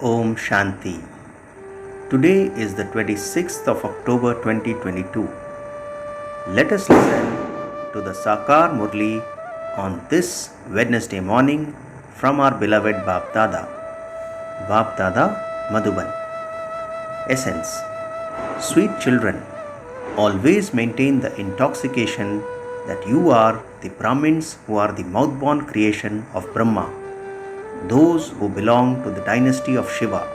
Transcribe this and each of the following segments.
Om Shanti. Today is the 26th of October 2022. Let us listen to the Sakar Murli on this Wednesday morning from our beloved Bap Dada Madhuban. Essence. Sweet children, always maintain the intoxication that you are the Brahmins who are the mouth-born creation of Brahma, those who belong to the dynasty of Shiva.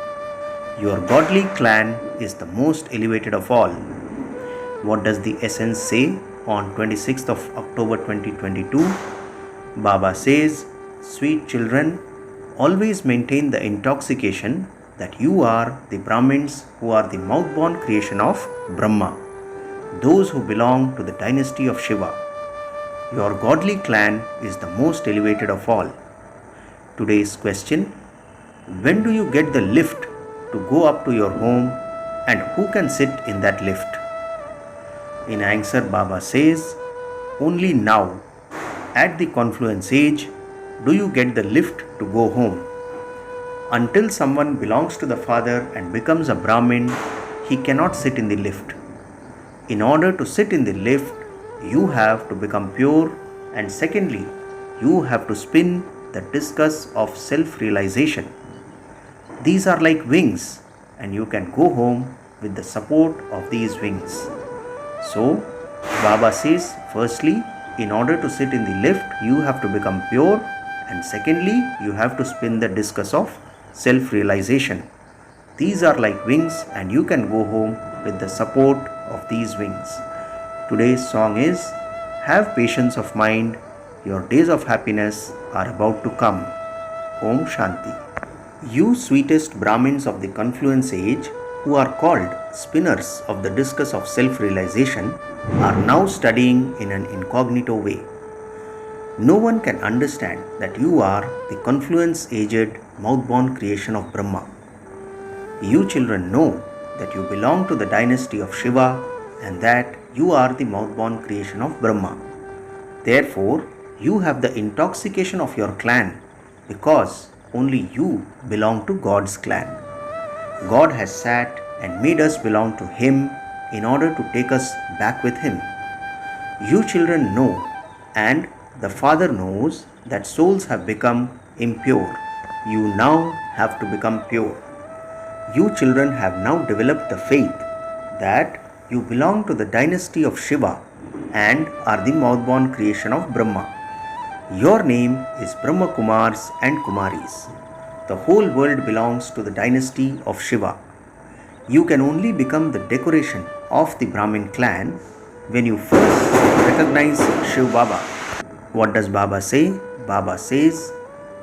Your godly clan is the most elevated of all. What does the essence say on 26th of October 2022? Baba says, sweet children, always maintain the intoxication that you are the Brahmins who are the mouth-born creation of Brahma, those who belong to the dynasty of Shiva. Your godly clan is the most elevated of all. Today's question: when do you get the lift to go up to your home, and who can sit in that lift? In answer, Baba says, only now, at the confluence age, do you get the lift to go home. Until someone belongs to the Father and becomes a Brahmin, he cannot sit in the lift. In order to sit in the lift, you have to become pure, and secondly, you have to spin the discus of self-realization. These are like wings, and you can go home with the support of these wings. So, Baba says, firstly, in order to sit in the lift, you have to become pure, and secondly, you have to spin the discus of self-realization. These are like wings, and you can go home with the support of these wings. Today's song is, have patience of mind, your days of happiness are about to come. Om Shanti. You sweetest Brahmins of the confluence age, who are called spinners of the discus of self-realization, are now studying in an incognito way. No one can understand that you are the confluence-aged, mouth-born creation of Brahma. You children know that you belong to the dynasty of Shiva and that you are the mouth-born creation of Brahma. Therefore, you have the intoxication of your clan because only you belong to God's clan. God has sat and made us belong to Him in order to take us back with Him. You children know, and the Father knows, that souls have become impure. You now have to become pure. You children have now developed the faith that you belong to the dynasty of Shiva and are the mouth-born creation of Brahma. Your name is Brahma Kumars and Kumaris. The whole world belongs to the dynasty of Shiva. You can only become the decoration of the Brahmin clan when you first recognize Shiv Baba. What does Baba say? Baba says,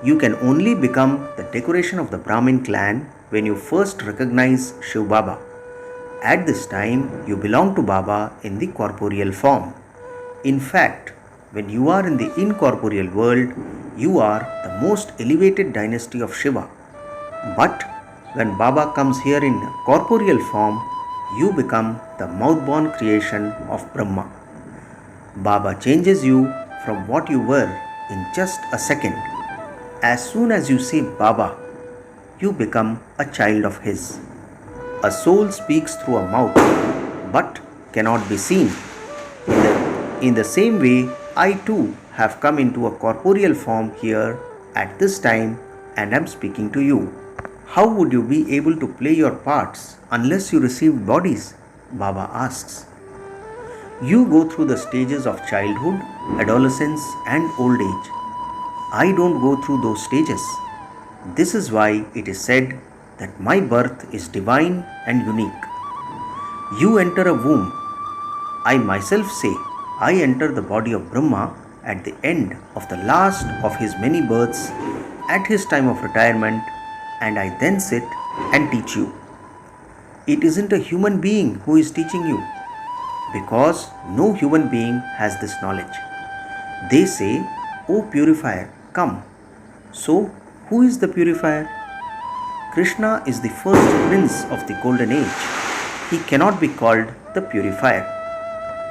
you can only become the decoration of the Brahmin clan when you first recognize Shiv Baba. At this time, you belong to Baba in the corporeal form. In fact, when you are in the incorporeal world, you are the most elevated dynasty of Shiva. But when Baba comes here in corporeal form, you become the mouth-born creation of Brahma. Baba changes you from what you were in just a second. As soon as you say Baba, you become a child of His. A soul speaks through a mouth, but cannot be seen. In the same way, I too have come into a corporeal form here at this time and am speaking to you. How would you be able to play your parts unless you received bodies? Baba asks. You go through the stages of childhood, adolescence and old age. I don't go through those stages. This is why it is said that my birth is divine and unique. You enter a womb. I myself say, I enter the body of Brahma at the end of the last of his many births at his time of retirement, and I then sit and teach you. It isn't a human being who is teaching you, because no human being has this knowledge. They say, O purifier, come. So, who is the purifier? Krishna is the first prince of the golden age. He cannot be called the purifier.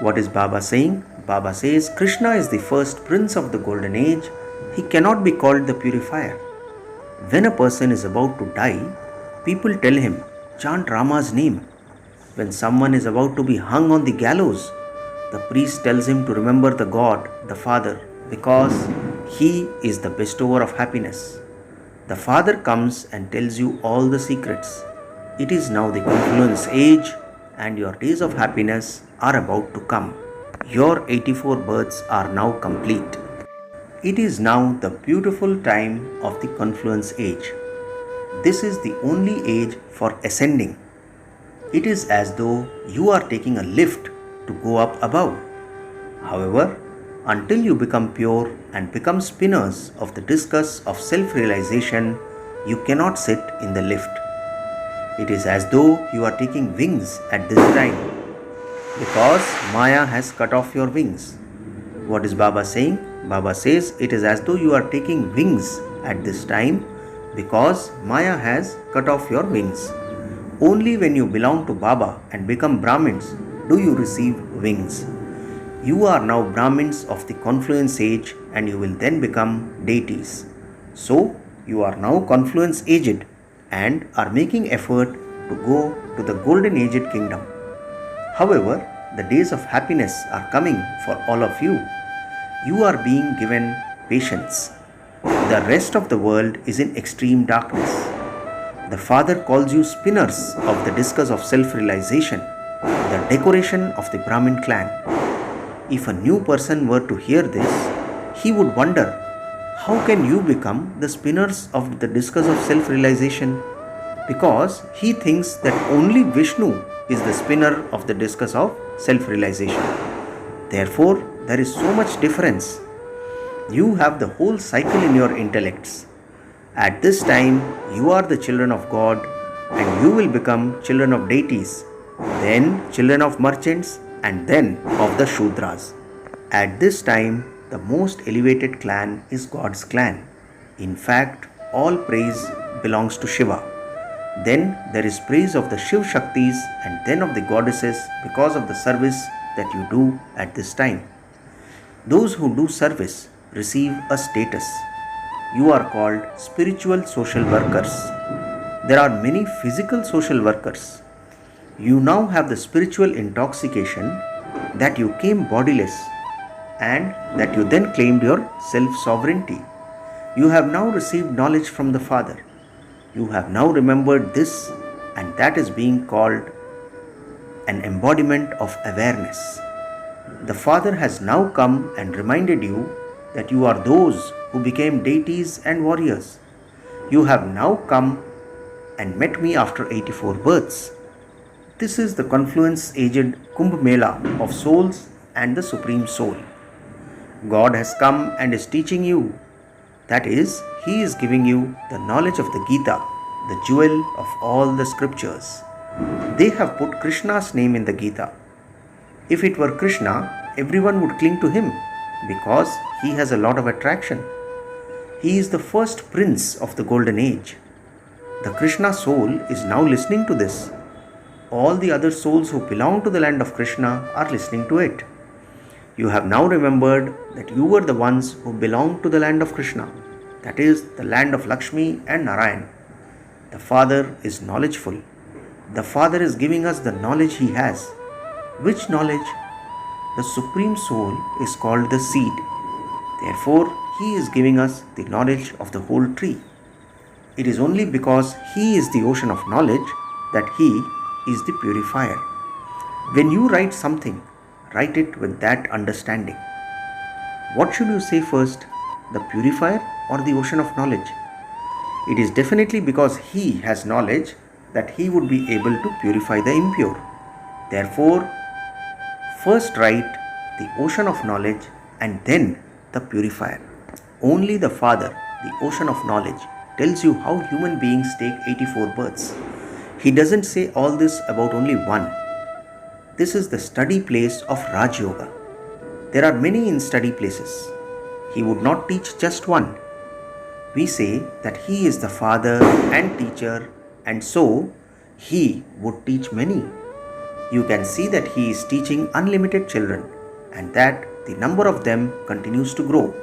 What is Baba saying? Baba says, Krishna is the first prince of the golden age. He cannot be called the purifier. When a person is about to die, People tell him, chant Rama's name. When someone is about to be hung on the gallows, the priest tells him to remember the God, the Father, because He is the bestower of happiness. The Father comes and tells you all the secrets. It is now the confluence age, and your days of happiness are about to come. Your 84 births are now complete. It is now the beautiful time of the confluence age. This is the only age for ascending. It is as though you are taking a lift to go up above. However, until you become pure and become spinners of the discus of self-realization, you cannot sit in the lift. It is as though you are taking wings at this time, because Maya has cut off your wings. What is Baba saying? Baba says it is as though you are taking wings at this time, because Maya has cut off your wings. Only when you belong to Baba and become Brahmins do you receive wings. You are now Brahmins of the confluence age, and you will then become deities. So, you are now confluence aged and are making effort to go to the golden aged kingdom. However, the days of happiness are coming for all of you. You are being given patience. The rest of the world is in extreme darkness. The Father calls you spinners of the discus of self-realization, the decoration of the Brahmin clan. If a new person were to hear this, he would wonder, how can you become the spinners of the discus of self-realization? Because he thinks that only Vishnu is the spinner of the discus of self-realization. Therefore, there is so much difference. You have the whole cycle in your intellects. At this time, you are the children of God, and you will become children of deities, then children of merchants, and then of the Shudras. At this time, the most elevated clan is God's clan. In fact, all praise belongs to Shiva. Then there is praise of the Shiv Shaktis and then of the goddesses because of the service that you do at this time. Those who do service receive a status. You are called spiritual social workers. There are many physical social workers. You now have the spiritual intoxication that you came bodiless and that you then claimed your self-sovereignty. You have now received knowledge from the Father. You have now remembered this, and that is being called an embodiment of awareness. The Father has now come and reminded you that you are those who became deities and warriors. You have now come and met me after 84 births. This is the confluence aged Kumbh Mela of souls and the Supreme Soul. God has come and is teaching you. That is, He is giving you the knowledge of the Gita, the jewel of all the scriptures. They have put Krishna's name in the Gita. If it were Krishna, everyone would cling to him because he has a lot of attraction. He is the first prince of the golden age. The Krishna soul is now listening to this. All the other souls who belong to the land of Krishna are listening to it. You have now remembered that you were the ones who belonged to the land of Krishna, that is, the land of Lakshmi and Narayan. The Father is knowledgeful. The Father is giving us the knowledge He has. Which knowledge? The Supreme Soul is called the seed. Therefore, He is giving us the knowledge of the whole tree. It is only because He is the ocean of knowledge that He is the purifier. When you write something, write it with that understanding. What should you say first, the purifier or the ocean of knowledge? It is definitely because He has knowledge that He would be able to purify the impure. Therefore, first write the ocean of knowledge and then the purifier. Only the Father, the ocean of knowledge, tells you how human beings take 84 births. He doesn't say all this about only one. This is the study place of Raj Yoga. There are many in study places. He would not teach just one. We say that He is the Father and teacher, and so He would teach many. You can see that He is teaching unlimited children, and that the number of them continues to grow.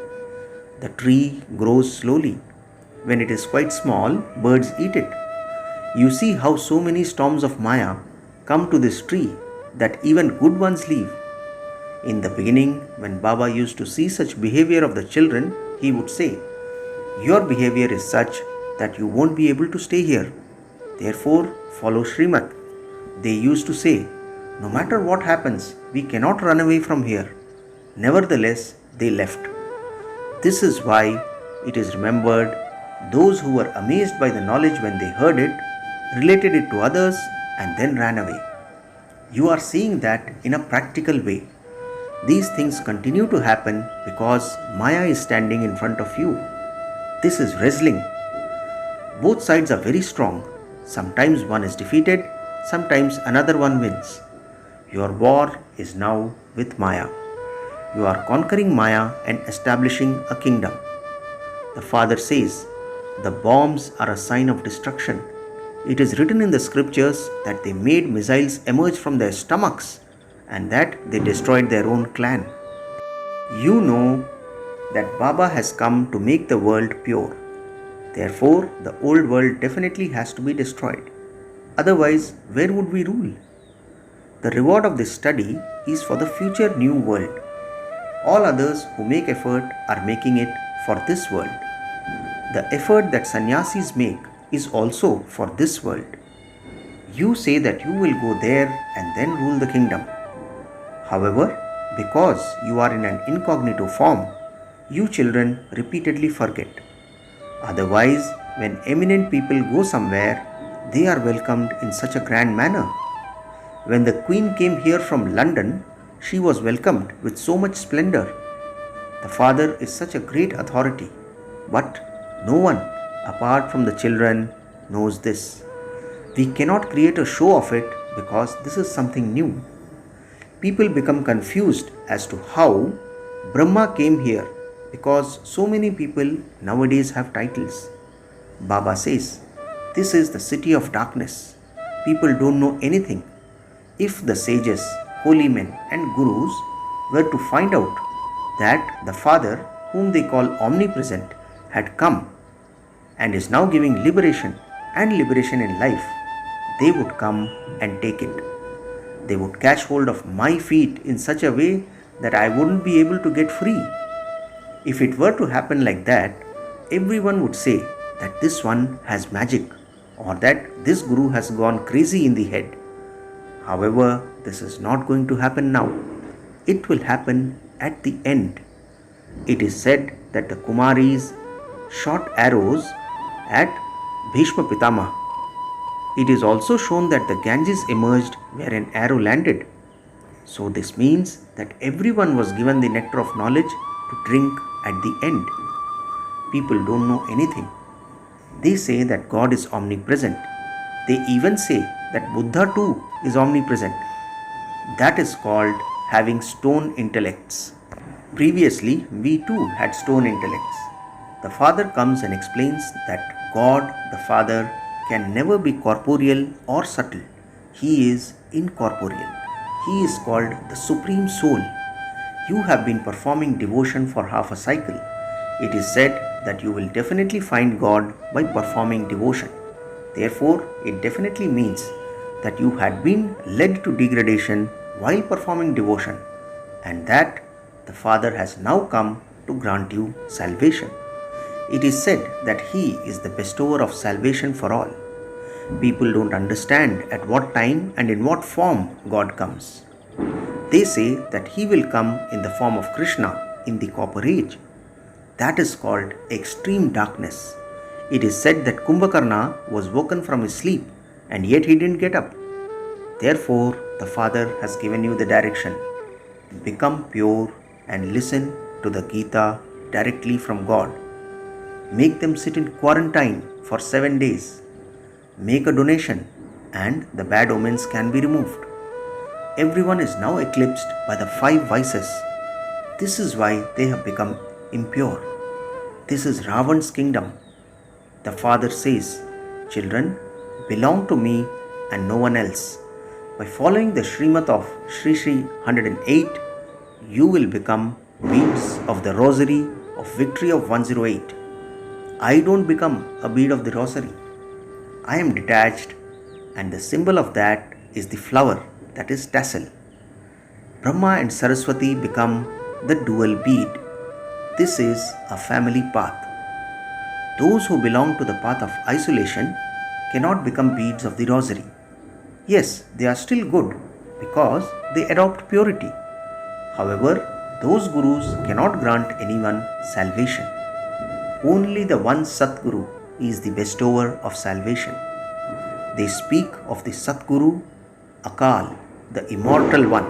The tree grows slowly. When it is quite small, birds eat it. You see how so many storms of Maya come to this tree that even good ones leave. In the beginning, when Baba used to see such behavior of the children, he would say, "Your behavior is such that you won't be able to stay here. Therefore, follow Srimat." They used to say, "No matter what happens, we cannot run away from here." Nevertheless, they left. This is why it is remembered those who were amazed by the knowledge when they heard it, related it to others, and then ran away. You are seeing that in a practical way. These things continue to happen because Maya is standing in front of you. This is wrestling. Both sides are very strong. Sometimes one is defeated, sometimes another one wins. Your war is now with Maya. You are conquering Maya and establishing a kingdom. The Father says, "The bombs are a sign of destruction." It is written in the scriptures that they made missiles emerge from their stomachs and that they destroyed their own clan. You know that Baba has come to make the world pure. Therefore, the old world definitely has to be destroyed. Otherwise, where would we rule? The reward of this study is for the future new world. All others who make effort are making it for this world. The effort that sannyasis make is also for this world. You say that you will go there and then rule the kingdom. However, because you are in an incognito form, you children repeatedly forget. Otherwise, when eminent people go somewhere, they are welcomed in such a grand manner. When the Queen came here from London, she was welcomed with so much splendor. The Father is such a great authority, but no one, apart from the children, knows this. We cannot create a show of it because this is something new. People become confused as to how Brahma came here because so many people nowadays have titles. Baba says, "This is the city of darkness. People don't know anything." If the sages, holy men, and gurus were to find out that the Father, whom they call omnipresent, had come and is now giving liberation in life, they would come and take it. They would catch hold of my feet in such a way that I wouldn't be able to get free. If it were to happen like that, everyone would say that this one has magic or that this guru has gone crazy in the head. However, this is not going to happen now. It will happen at the end. It is said that the Kumaris shot arrows at Bhishma Pitama. It is also shown that the Ganges emerged where an arrow landed. So this means that everyone was given the nectar of knowledge to drink at the end. People don't know anything. They say that God is omnipresent. They even say that Buddha too is omnipresent. That is called having stone intellects. Previously, we too had stone intellects. The Father comes and explains that God, the Father, can never be corporeal or subtle. He is incorporeal. He is called the Supreme Soul. You have been performing devotion for half a cycle. It is said that you will definitely find God by performing devotion. Therefore, it definitely means that you had been led to degradation while performing devotion, and that the Father has now come to grant you salvation. It is said that He is the bestower of salvation for all. People don't understand at what time and in what form God comes. They say that He will come in the form of Krishna in the copper age. That is called extreme darkness. It is said that Kumbhakarna was woken from his sleep and yet he didn't get up. Therefore, the Father has given you the direction. Become pure and listen to the Gita directly from God. Make them sit in quarantine for 7 days. Make a donation and the bad omens can be removed. Everyone is now eclipsed by the 5 vices. This is why they have become impure. This is Ravan's kingdom. The Father says, "Children, belong to me and no one else." By following the Srimat of Sri Sri 108, you will become beads of the rosary of victory of 108. I don't become a bead of the rosary. I am detached, and the symbol of that is the flower, that is tassel. Brahma and Saraswati become the dual bead. This is a family path. Those who belong to the path of isolation cannot become beads of the rosary. Yes, they are still good because they adopt purity. However, those gurus cannot grant anyone salvation. Only the one Satguru is the bestower of salvation. They speak of the Satguru, Akal, the immortal one.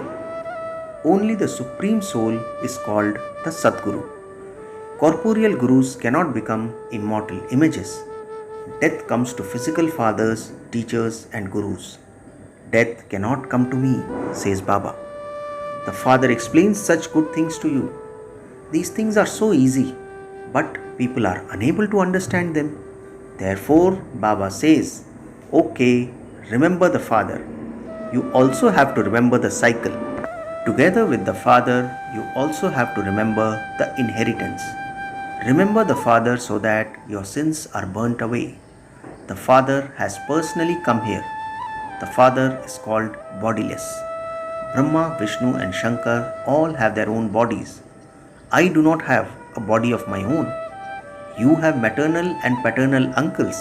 Only the Supreme Soul is called the Satguru. Corporeal gurus cannot become immortal images. Death comes to physical fathers, teachers, and gurus. Death cannot come to me, says Baba. The Father explains such good things to you. These things are so easy, but people are unable to understand them. Therefore, Baba says, okay, remember the Father. You also have to remember the cycle. Together with the Father, you also have to remember the inheritance. Remember the Father so that your sins are burnt away. The Father has personally come here. The Father is called bodiless. Brahma, Vishnu and Shankar all have their own bodies. I do not have a body of my own. You have maternal and paternal uncles.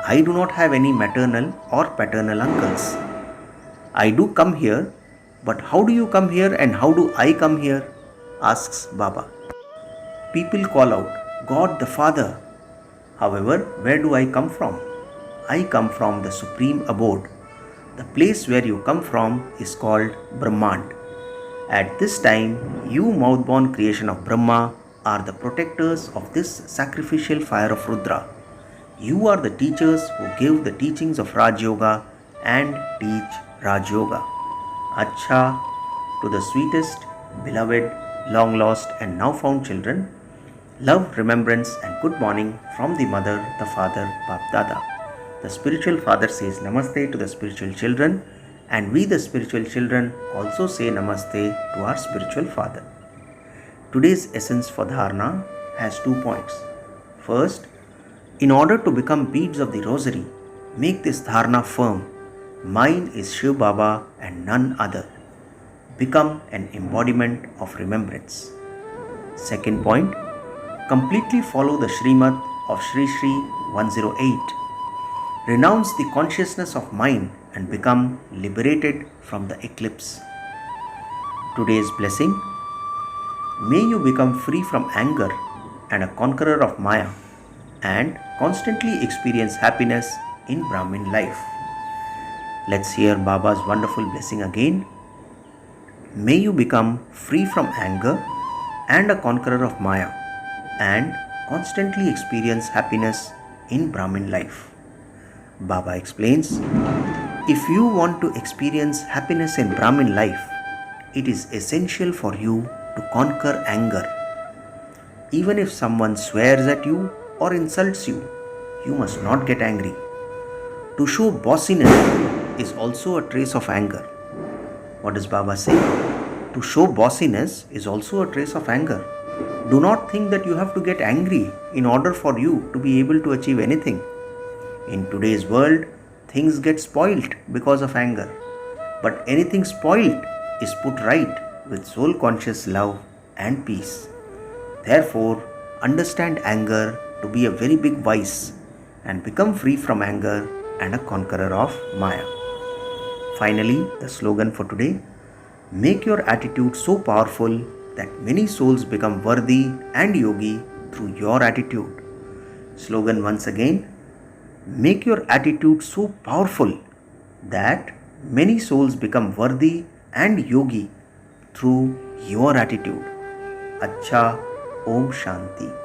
I do not have any maternal or paternal uncles. I do come here, but how do you come here and how do I come here? Asks Baba. People call out, God the Father. However, where do I come from? I come from the supreme abode. The place where you come from is called Brahmand. At this time, you mouth-born creation of Brahma are the protectors of this sacrificial fire of Rudra. You are the teachers who give the teachings of Raj Yoga and teach Raj Yoga. Acha, to the sweetest, beloved, long lost and now found children, love, remembrance and good morning from the mother, the father, Bap Dada. The spiritual father says Namaste to the spiritual children, and we the spiritual children also say Namaste to our spiritual father. Today's essence for dharana has 2 points. First, in order to become beads of the rosary, make this dharana firm. Mine is Shiv Baba and none other. Become an embodiment of remembrance. Second point, completely follow the Srimad of Sri Sri 108. Renounce the consciousness of mind and become liberated from the eclipse. Today's blessing, may you become free from anger and a conqueror of Maya and constantly experience happiness in Brahmin life. Let's hear Baba's wonderful blessing again. May you become free from anger and a conqueror of Maya and constantly experience happiness in Brahmin life. Baba explains, if you want to experience happiness in Brahmin life, it is essential for you to conquer anger. Even if someone swears at you or insults you, you must not get angry. To show bossiness is also a trace of anger. What does Baba say? To show bossiness is also a trace of anger. Do not think that you have to get angry in order for you to be able to achieve anything. In today's world, things get spoilt because of anger. But anything spoilt is put right with soul-conscious love and peace. Therefore, understand anger to be a very big vice and become free from anger and a conqueror of Maya. Finally, the slogan for today, make your attitude so powerful that many souls become worthy and yogi through your attitude. Slogan once again, make your attitude so powerful that many souls become worthy and yogi through your attitude. Acha, Om Shanti.